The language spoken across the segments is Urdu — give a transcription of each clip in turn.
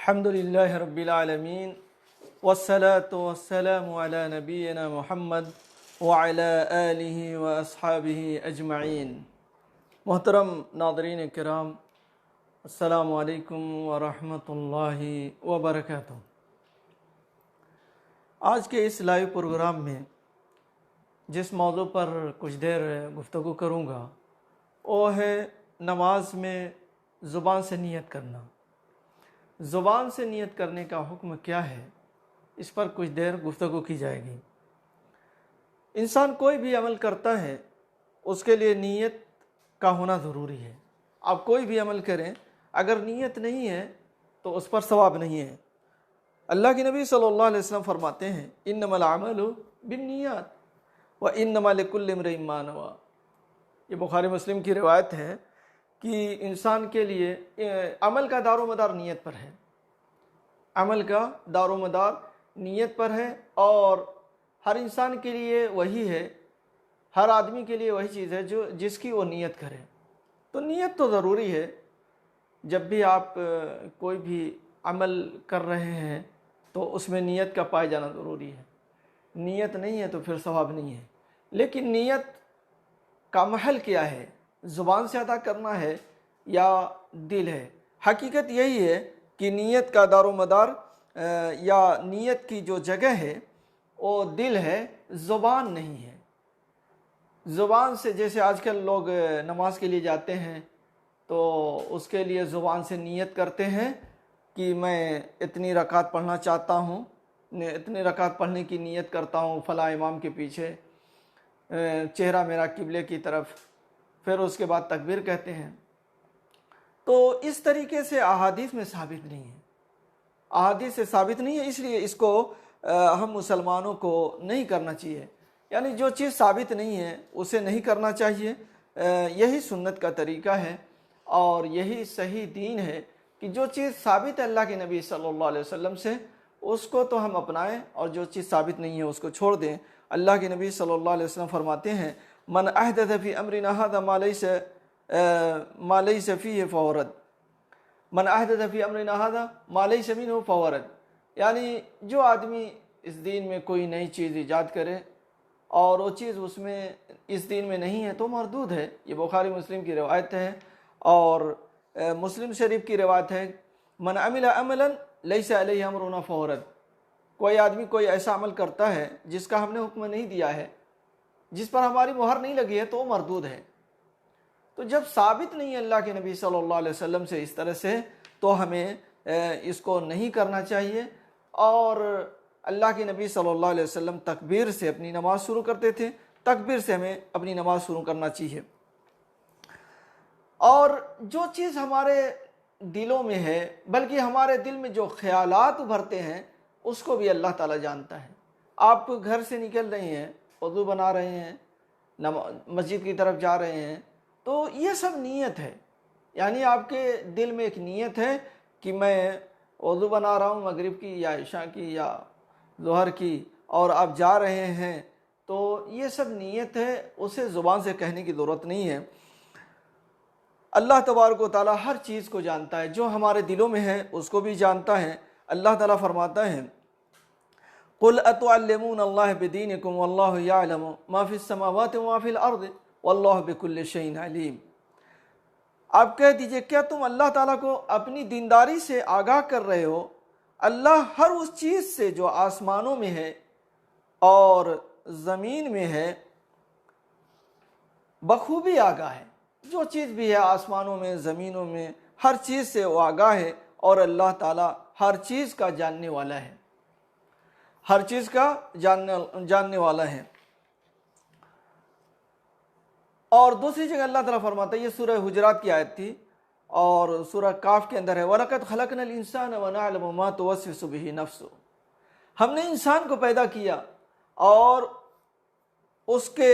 الحمد للہ رب العالمین والصلاة والسلام علی نبینا محمد وعلی آلہ واصحابہ اجمعین۔ محترم ناظرین کرام، السلام علیکم ورحمۃ اللہ وبرکاتہ۔ آج کے اس لائیو پروگرام میں جس موضوع پر کچھ دیر گفتگو کروں گا وہ ہے نماز میں زبان سے نیت کرنا۔ زبان سے نیت کرنے کا حکم کیا ہے، اس پر کچھ دیر گفتگو کی جائے گی۔ انسان کوئی بھی عمل کرتا ہے اس کے لیے نیت کا ہونا ضروری ہے۔ آپ کوئی بھی عمل کریں، اگر نیت نہیں ہے تو اس پر ثواب نہیں ہے۔ اللہ کے نبی صلی اللہ علیہ وسلم فرماتے ہیں انما العمل بالنیات وانما لکل امرئ ما نوی۔ یہ بخاری مسلم کی روایت ہے کہ انسان کے لیے عمل کا دار و مدار نیت پر ہے۔ عمل کا دار و مدار نیت پر ہے، اور ہر انسان کے لیے وہی ہے، ہر آدمی کے لیے وہی چیز ہے جس کی وہ نیت کرے۔ تو نیت تو ضروری ہے۔ جب بھی آپ کوئی بھی عمل کر رہے ہیں تو اس میں نیت کا پائے جانا ضروری ہے۔ نیت نہیں ہے تو پھر ثواب نہیں ہے۔ لیکن نیت کا محل کیا ہے؟ زبان سے ادا کرنا ہے یا دل ہے؟ حقیقت یہی ہے کہ نیت کا دار و مدار یا نیت کی جو جگہ ہے وہ دل ہے، زبان نہیں ہے۔ زبان سے جیسے آج کل لوگ نماز کے لیے جاتے ہیں تو اس کے لیے زبان سے نیت کرتے ہیں کہ میں اتنی رکعت پڑھنا چاہتا ہوں، اتنی رکعت پڑھنے کی نیت کرتا ہوں فلاں امام کے پیچھے، چہرہ میرا قبلے کی طرف، پھر اس کے بعد تکبیر کہتے ہیں۔ تو اس طریقے سے احادیث میں ثابت نہیں ہے، احادیث سے ثابت نہیں ہے، اس لیے اس کو ہم مسلمانوں کو نہیں کرنا چاہیے۔ یعنی جو چیز ثابت نہیں ہے اسے نہیں کرنا چاہیے۔ یہی سنت کا طریقہ ہے اور یہی صحیح دین ہے کہ جو چیز ثابت ہے اللہ کے نبی صلی اللہ علیہ وسلم سے اس کو تو ہم اپنائیں، اور جو چیز ثابت نہیں ہے اس کو چھوڑ دیں۔ اللہ کے نبی صلی اللہ علیہ وسلم فرماتے ہیں من احدث فی امرنا ھذا ما لیس فیہ فہو رد، من احدث فی امرنا ھذا ما لیس منہ فہو رد۔ یعنی جو آدمی اس دین میں کوئی نئی چیز ایجاد کرے اور وہ چیز اس دین میں نہیں ہے تو مردود ہے۔ یہ بخاری مسلم کی روایت ہے، اور مسلم شریف کی روایت ہے من عمل عملا لیس علیہ امرنا فہو رد۔ کوئی آدمی کوئی ایسا عمل کرتا ہے جس کا ہم نے حکم نہیں دیا ہے، جس پر ہماری مہر نہیں لگی ہے، تو وہ مردود ہے۔ تو جب ثابت نہیں ہے اللہ کے نبی صلی اللہ علیہ وسلم سے اس طرح سے، تو ہمیں اس کو نہیں کرنا چاہیے۔ اور اللہ کے نبی صلی اللہ علیہ وسلم تکبیر سے اپنی نماز شروع کرتے تھے، تکبیر سے ہمیں اپنی نماز شروع کرنا چاہیے۔ اور جو چیز ہمارے دلوں میں ہے، بلکہ ہمارے دل میں جو خیالات ابھرتے ہیں اس کو بھی اللہ تعالیٰ جانتا ہے۔ آپ گھر سے نکل رہے ہیں، وضو بنا رہے ہیں، مسجد کی طرف جا رہے ہیں، تو یہ سب نیت ہے۔ یعنی آپ کے دل میں ایک نیت ہے کہ میں وضو بنا رہا ہوں مغرب کی یا عشاء کی یا ظہر کی، اور آپ جا رہے ہیں، تو یہ سب نیت ہے، اسے زبان سے کہنے کی ضرورت نہیں ہے۔ اللہ تبارک و تعالیٰ ہر چیز کو جانتا ہے، جو ہمارے دلوں میں ہے اس کو بھی جانتا ہے۔ اللہ تعالیٰ فرماتا ہے قُلْ أَتُعَلِّمُونَ اللَّهَ بِدِينِكُمْ وَاللَّهُ يَعْلَمُ مَا فِي السَّمَاوَاتِ وَمَا فِي الْأَرْضِ وَاللَّهُ بِكُلِّ شَيْءٍ عَلِيمٌ۔ آپ کہہ دیجئے کیا تم اللہ تعالیٰ کو اپنی دینداری سے آگاہ کر رہے ہو؟ اللہ ہر اس چیز سے جو آسمانوں میں ہے اور زمین میں ہے بخوبی آگاہ ہے۔ جو چیز بھی ہے آسمانوں میں، زمینوں میں، ہر چیز سے وہ آگاہ ہے، اور اللہ تعالیٰ ہر چیز کا جاننے والا ہے، ہر چیز کا جاننے والا ہے۔ اور دوسری جگہ اللہ تعالیٰ فرماتا ہے، یہ سورہ حجرات کی آیت تھی اور سورہ کاف کے اندر ہے وَلَقَدْ خَلَقْنَا الْإِنسَانَ وَنَعْلَمُ مَا تُوَسْوِسُ بِهِ نَفْسُهُ۔ ہم نے انسان کو پیدا کیا اور اس کے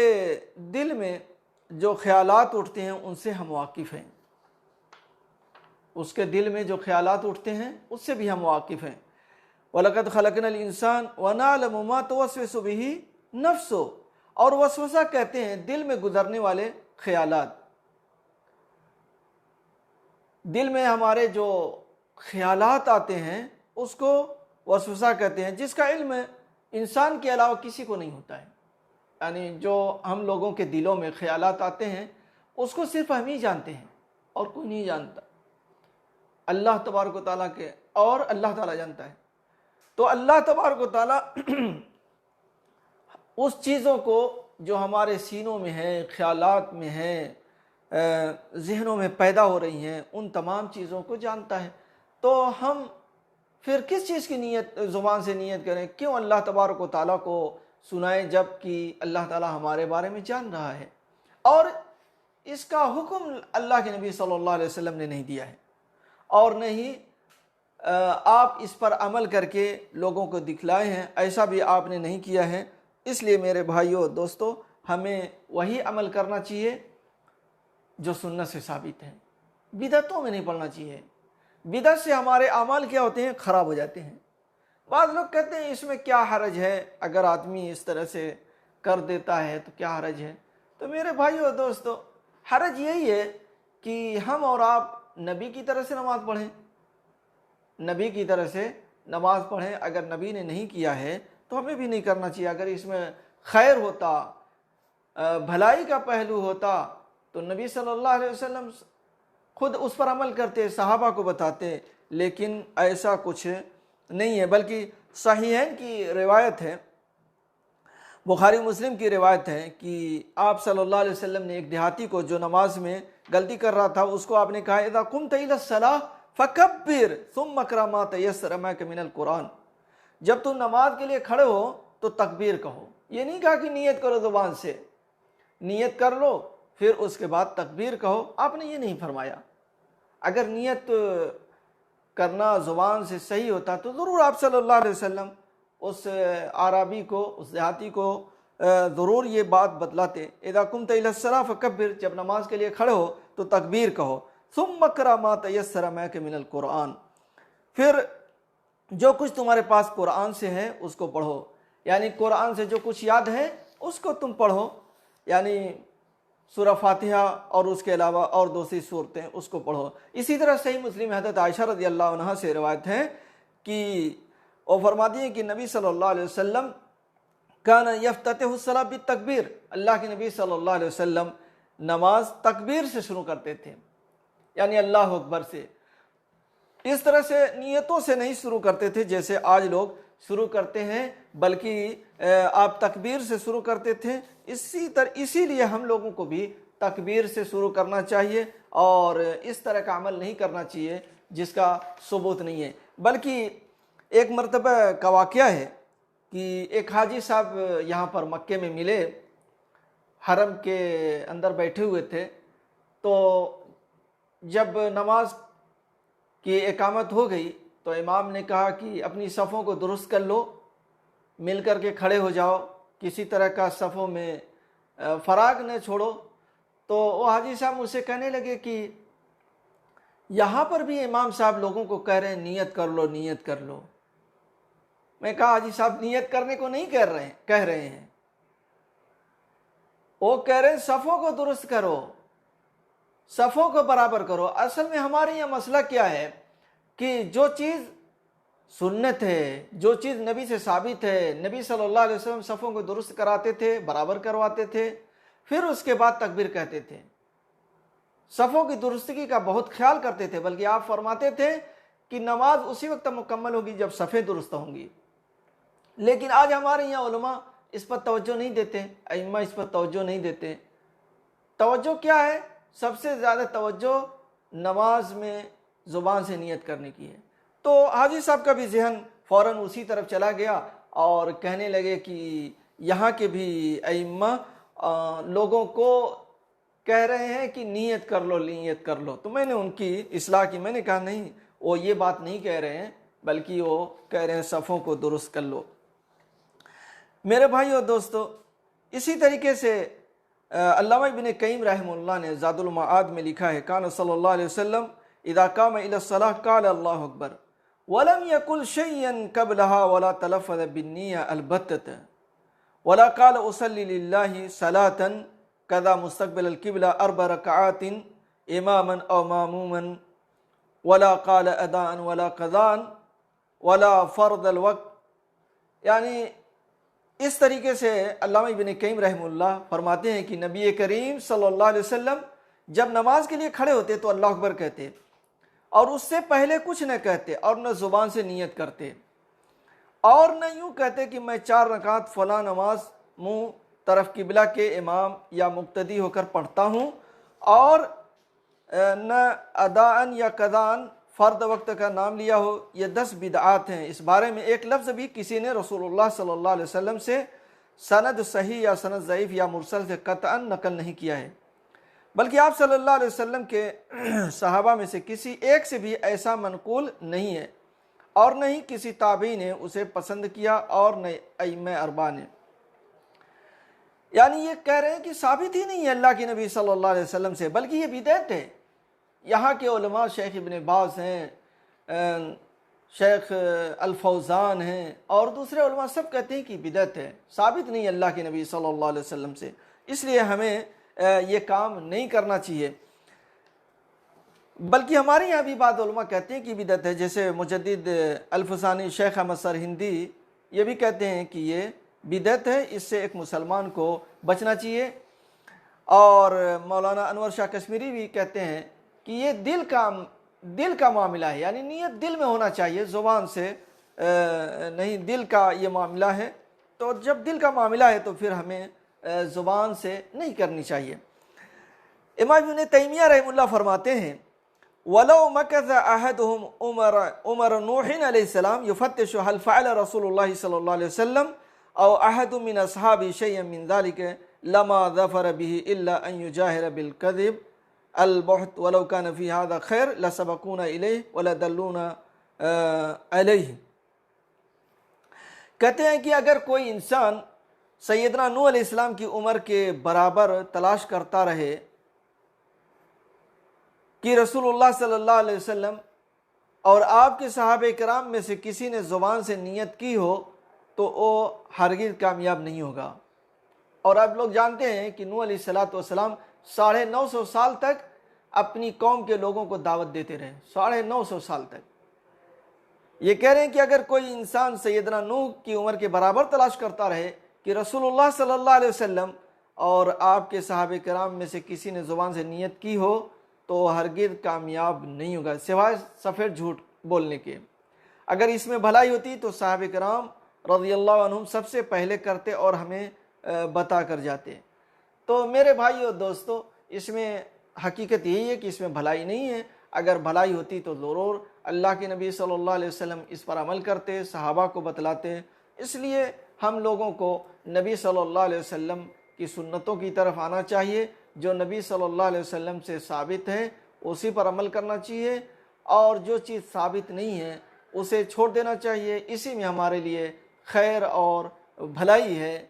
دل میں جو خیالات اٹھتے ہیں ان سے ہم واقف ہیں، اس کے دل میں جو خیالات اٹھتے ہیں اس سے بھی ہم واقف ہیں۔ وَلَقَدْ خَلَقْنَا الْإِنسَانَ وَنَعْلَمُ مَا تُوَسْوِسُ بِهِ نَفْسُهُ۔ اور وسوسہ کہتے ہیں دل میں گزرنے والے خیالات۔ دل میں ہمارے جو خیالات آتے ہیں اس کو وسوسہ کہتے ہیں، جس کا علم انسان کے علاوہ کسی کو نہیں ہوتا ہے۔ یعنی جو ہم لوگوں کے دلوں میں خیالات آتے ہیں اس کو صرف ہم ہی جانتے ہیں اور کوئی نہیں جانتا، اللہ تبارک و تعالیٰ کے اور اللہ تعالیٰ جانتا ہے۔ تو اللہ تبارک و تعالیٰ اس چیزوں کو جو ہمارے سینوں میں ہیں، خیالات میں ہیں، ذہنوں میں پیدا ہو رہی ہیں، ان تمام چیزوں کو جانتا ہے۔ تو ہم پھر کس چیز کی نیت، زبان سے نیت کریں؟ کیوں اللہ تبارک و تعالیٰ کو سنائیں جب کہ اللہ تعالیٰ ہمارے بارے میں جان رہا ہے؟ اور اس کا حکم اللہ کے نبی صلی اللہ علیہ وسلم نے نہیں دیا ہے، اور نہ ہی آپ اس پر عمل کر کے لوگوں کو دکھلائے ہیں، ایسا بھی آپ نے نہیں کیا ہے۔ اس لیے میرے بھائیوں دوستو، ہمیں وہی عمل کرنا چاہیے جو سنت سے ثابت ہے، بدعتوں میں نہیں پڑنا چاہیے۔ بدعت سے ہمارے اعمال کیا ہوتے ہیں؟ خراب ہو جاتے ہیں۔ بعض لوگ کہتے ہیں اس میں کیا حرج ہے، اگر آدمی اس طرح سے کر دیتا ہے تو کیا حرج ہے؟ تو میرے بھائیو اور دوستو، حرج یہی ہے کہ ہم اور آپ نبی کی طرح سے نماز پڑھیں، نبی کی طرح سے نماز پڑھیں۔ اگر نبی نے نہیں کیا ہے تو ہمیں بھی نہیں کرنا چاہیے۔ اگر اس میں خیر ہوتا، بھلائی کا پہلو ہوتا تو نبی صلی اللہ علیہ وسلم خود اس پر عمل کرتے، صحابہ کو بتاتے، لیکن ایسا کچھ نہیں ہے۔ بلکہ صحیحین کی روایت ہے، بخاری مسلم کی روایت ہے کہ آپ صلی اللہ علیہ وسلم نے ایک دیہاتی کو جو نماز میں غلطی کر رہا تھا اس کو آپ نے کہا اذا قمت الى الصلاۃ فکبر ثم اقرأ ما تیسر معک من القرآن، جب تم نماز کے لیے کھڑے ہو تو تکبیر کہو۔ یہ نہیں کہا کہ نیت کرو، زبان سے نیت کر لو پھر اس کے بعد تکبیر کہو، آپ نے یہ نہیں فرمایا۔ اگر نیت کرنا زبان سے صحیح ہوتا تو ضرور آپ صلی اللہ علیہ وسلم اس عربی کو، اس دیہاتی کو ضرور یہ بات بتلاتے، اذا قمت الى الصلاۃ فکبر، جب نماز کے لیے کھڑے ہو تو تکبیر کہو، ثم اقرأ ما تیسر معک من القرآن، پھر جو کچھ تمہارے پاس قرآن سے ہے اس کو پڑھو۔ یعنی قرآن سے جو کچھ یاد ہے اس کو تم پڑھو، یعنی سورہ فاتحہ اور اس کے علاوہ اور دوسری صورتیں اس کو پڑھو۔ اسی طرح صحیح مسلم میں حضرت عائشہ رضی اللہ عنہا سے روایت ہے کہ وہ فرماتی ہیں کہ نبی صلی اللہ علیہ وسلم کان یفتتح الصلاۃ بالتکبیر، اللہ کے نبی صلی اللہ علیہ وسلم نماز تکبیر سے شروع کرتے تھے، یعنی اللہ اکبر سے۔ اس طرح سے نیتوں سے نہیں شروع کرتے تھے جیسے آج لوگ شروع کرتے ہیں، بلکہ آپ تکبیر سے شروع کرتے تھے۔ اسی لیے ہم لوگوں کو بھی تکبیر سے شروع کرنا چاہیے اور اس طرح کا عمل نہیں کرنا چاہیے جس کا ثبوت نہیں ہے۔ بلکہ ایک مرتبہ کا واقعہ ہے کہ ایک حاجی صاحب یہاں پر مکے میں ملے، حرم کے اندر بیٹھے ہوئے تھے، تو جب نماز کی اقامت ہو گئی تو امام نے کہا کہ اپنی صفوں کو درست کر لو، مل کر کے کھڑے ہو جاؤ، کسی طرح کا صفوں میں فراغ نہ چھوڑو۔ تو وہ حاجی صاحب مجھ سے کہنے لگے کہ یہاں پر بھی امام صاحب لوگوں کو کہہ رہے ہیں نیت کر لو، نیت کر لو۔ میں کہا حاجی صاحب نیت کرنے کو نہیں کہہ رہے ہیں، وہ کہہ رہے ہیں صفوں کو درست کرو، صفوں کو برابر کرو۔ اصل میں ہمارے یہاں مسئلہ کیا ہے کہ جو چیز سنت ہے، جو چیز نبی سے ثابت ہے، نبی صلی اللہ علیہ وسلم صفوں کو درست کراتے تھے، برابر کرواتے تھے، پھر اس کے بعد تکبیر کہتے تھے، صفوں کی درستگی کا بہت خیال کرتے تھے، بلکہ آپ فرماتے تھے کہ نماز اسی وقت مکمل ہوگی جب صفیں درست ہوں گی۔ لیکن آج ہمارے یہاں علماء اس پر توجہ نہیں دیتے، ائمہ اس پر توجہ نہیں دیتے۔ توجہ کیا ہے؟ سب سے زیادہ توجہ نماز میں زبان سے نیت کرنے کی ہے۔ تو حاجی صاحب کا بھی ذہن فوراً اسی طرف چلا گیا اور کہنے لگے کہ یہاں کے بھی ائمہ لوگوں کو کہہ رہے ہیں کہ نیت کر لو، نیت کر لو۔ تو میں نے ان کی اصلاح کی، میں نے کہا نہیں، وہ یہ بات نہیں کہہ رہے ہیں، بلکہ وہ کہہ رہے ہیں صفوں کو درست کر لو۔ میرے بھائیو اور دوستو، اسی طریقے سے علامہ ابن قیم رحمہ اللہ نے زاد المعاد میں لکھا ہے کان صلی اللہ علیہ وسلم اذا قام الى الصلاۃ قال اللہ اکبر ولم يقل شيئا قبلها ولا تلفظ بالنیہ البتۃ ولا قال اصلی للہ صلاۃ كذا مستقبل القبلہ 4 رکعات اماما او ماموما ولا قال اداء ولا قضاء ولا فرض الوقت. یعنی اس طریقے سے علامہ ابن قیم رحمہ اللہ فرماتے ہیں کہ نبی کریم صلی اللہ علیہ وسلم جب نماز کے لیے کھڑے ہوتے تو اللہ اکبر کہتے اور اس سے پہلے کچھ نہ کہتے اور نہ زبان سے نیت کرتے اور نہ یوں کہتے کہ میں 4 رکعت فلاں نماز منہ طرف قبلہ کے امام یا مقتدی ہو کر پڑھتا ہوں، اور نہ اداءن یا قضاءن فرد وقت کا نام لیا ہو. یہ 10 بدعات ہیں. اس بارے میں ایک لفظ بھی کسی نے رسول اللہ صلی اللہ علیہ وسلم سے سند صحیح یا سند ضعیف یا مرسل سے قطعا نقل نہیں کیا ہے، بلکہ آپ صلی اللہ علیہ وسلم کے صحابہ میں سے کسی ایک سے بھی ایسا منقول نہیں ہے، اور نہ ہی کسی تابعی نے اسے پسند کیا اور نہ ائمہ اربعہ نے. یعنی یہ کہہ رہے ہیں کہ ثابت ہی نہیں ہے اللہ کے نبی صلی اللہ علیہ وسلم سے، بلکہ یہ بدعت ہے. یہاں کے علماء شیخ ابن باز ہیں، شیخ الفوزان ہیں، اور دوسرے علماء سب کہتے ہیں کہ بدعت ہے، ثابت نہیں اللہ کے نبی صلی اللہ علیہ وسلم سے. اس لیے ہمیں یہ کام نہیں کرنا چاہیے. بلکہ ہمارے یہاں بھی بعض علماء کہتے ہیں کہ بدعت ہے، جیسے مجدد الفسانی شیخ احمد سرہندی یہ بھی کہتے ہیں کہ یہ بدعت ہے، اس سے ایک مسلمان کو بچنا چاہیے. اور مولانا انور شاہ کشمیری بھی کہتے ہیں کہ یہ دل کا معاملہ ہے، یعنی نیت دل میں ہونا چاہیے، زبان سے نہیں، دل کا یہ معاملہ ہے. تو جب دل کا معاملہ ہے تو پھر ہمیں زبان سے نہیں کرنی چاہیے. امام ابن تیمیہ رحمہ اللہ فرماتے ہیں وَلَوْ مَكَثَ أَحَدُهُمْ عُمَرَ نُوحٍ علیہ السلام يُفَتِّشُ هل فعل رسول اللہ صلی اللہ علیہ وسلم او احد من اصحابه شيئا من ذلك لما ظفر به الا ان يجاهر بالكذب البحت ولو كان في هذا خير لسبقونا اليه ولدلونا عليه. کہتے ہیں کہ اگر کوئی انسان سیدنا نوح علیہ السلام کی عمر کے برابر تلاش کرتا رہے کہ رسول اللہ صلی اللہ علیہ وسلم اور آپ کے صحابہ کرام میں سے کسی نے زبان سے نیت کی ہو تو وہ ہرگز کامیاب نہیں ہوگا. اور آپ لوگ جانتے ہیں کہ نوح علیہ السلام 950 سال تک اپنی قوم کے لوگوں کو دعوت دیتے رہے، 950 سال تک. یہ کہہ رہے ہیں کہ اگر کوئی انسان سیدنا نوح کی عمر کے برابر تلاش کرتا رہے کہ رسول اللہ صلی اللہ علیہ وسلم اور آپ کے صحابہ کرام میں سے کسی نے زبان سے نیت کی ہو تو ہرگز کامیاب نہیں ہوگا سوائے سفید جھوٹ بولنے کے. اگر اس میں بھلائی ہوتی تو صحابہ کرام رضی اللہ عنہم سب سے پہلے کرتے اور ہمیں بتا کر جاتے. تو میرے بھائی اور دوستو، اس میں حقیقت یہی ہے کہ اس میں بھلائی نہیں ہے. اگر بھلائی ہوتی تو ضرور اللہ کے نبی صلی اللہ علیہ وسلم اس پر عمل کرتے، صحابہ کو بتلاتے. اس لیے ہم لوگوں کو نبی صلی اللہ علیہ وسلم کی سنتوں کی طرف آنا چاہیے، جو نبی صلی اللہ علیہ وسلم سے ثابت ہے اسی پر عمل کرنا چاہیے، اور جو چیز ثابت نہیں ہے اسے چھوڑ دینا چاہیے. اسی میں ہمارے لیے خیر اور بھلائی ہے،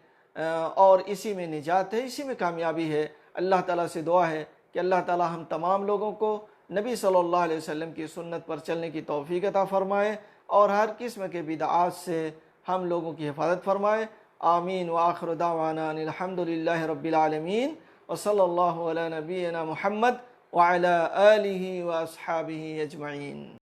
اور اسی میں نجات ہے، اسی میں کامیابی ہے. اللہ تعالیٰ سے دعا ہے کہ اللہ تعالیٰ ہم تمام لوگوں کو نبی صلی اللہ علیہ وسلم کی سنت پر چلنے کی توفیق عطا فرمائے اور ہر قسم کے بدعات سے ہم لوگوں کی حفاظت فرمائے. آمین. وآخر دعوانا ان الحمد للہ رب العالمین وصلی اللہ علی نبینا محمد وعلی آلہ واصحابہ اجمعین.